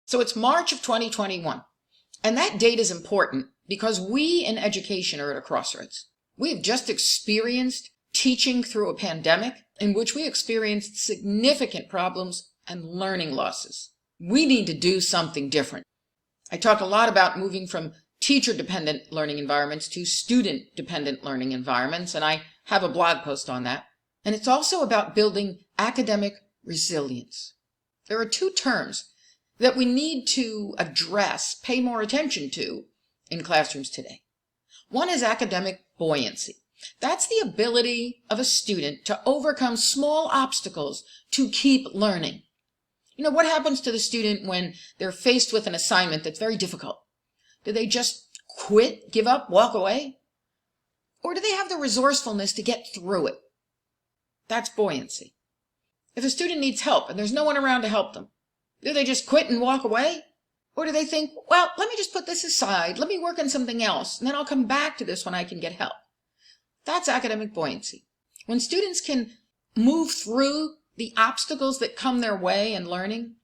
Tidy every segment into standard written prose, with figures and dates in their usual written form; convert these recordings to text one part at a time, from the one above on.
So it's March of 2021, and that date is important because we in education are at a crossroads. We have just experienced teaching through a pandemic in which we experienced significant problems and learning losses. We need to do something different. I talk a lot about moving from teacher-dependent learning environments to student-dependent learning environments, and I have a blog post on that. And it's also about building academic resilience. There are two terms that we need to address, pay more attention to in classrooms today. One is academic buoyancy. That's the ability of a student to overcome small obstacles to keep learning. You know, what happens to the student when they're faced with an assignment that's very difficult? Do they just quit, give up, walk away? Or do they have the resourcefulness to get through it? That's buoyancy. If a student needs help and there's no one around to help them, do they just quit and walk away? Or do they think, well, let me just put this aside, let me work on something else, and then I'll come back to this when I can get help? That's academic buoyancy. When students can move through the obstacles that come their way in learning,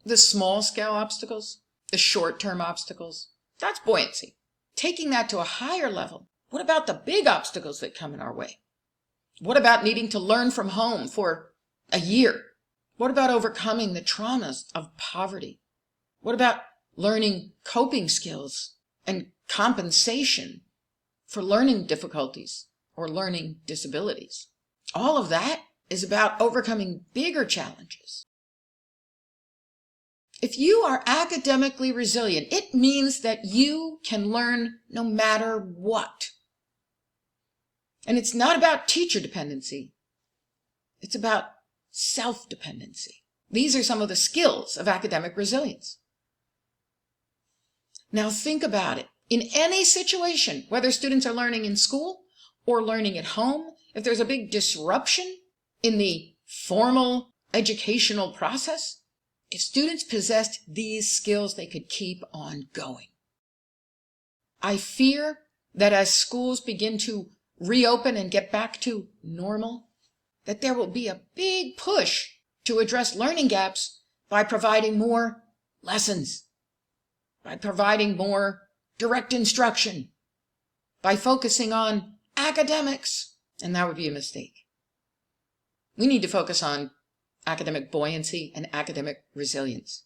the small-scale obstacles, the short-term obstacles, that's buoyancy. Taking that to a higher level, what about the big obstacles that come in our way? What about needing to learn from home for a year? What about overcoming the traumas of poverty? What about learning coping skills and compensation for learning difficulties or learning disabilities? All of that is about overcoming bigger challenges. If you are academically resilient, it means that you can learn no matter what. And it's not about teacher dependency. It's about self-dependency. These are some of the skills of academic resilience. Now think about it. In any situation, whether students are learning in school or learning at home, if there's a big disruption in the formal educational process, if students possessed these skills, they could keep on going. I fear that as schools begin to reopen and get back to normal, that there will be a big push to address learning gaps by providing more lessons, by providing more direct instruction, by focusing on academics, and that would be a mistake. We need to focus on academic buoyancy and academic resilience.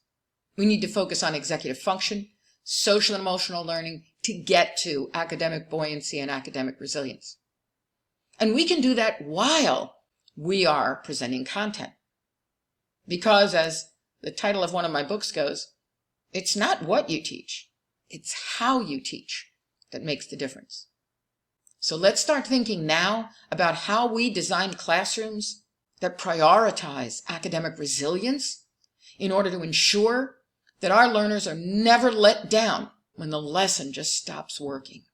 We need to focus on executive function, social and emotional learning to get to academic buoyancy and academic resilience. And we can do that while we are presenting content. Because, as the title of one of my books goes, it's not what you teach, it's how you teach that makes the difference. So let's start thinking now about how we design classrooms that prioritize academic resilience in order to ensure that our learners are never let down when the lesson just stops working.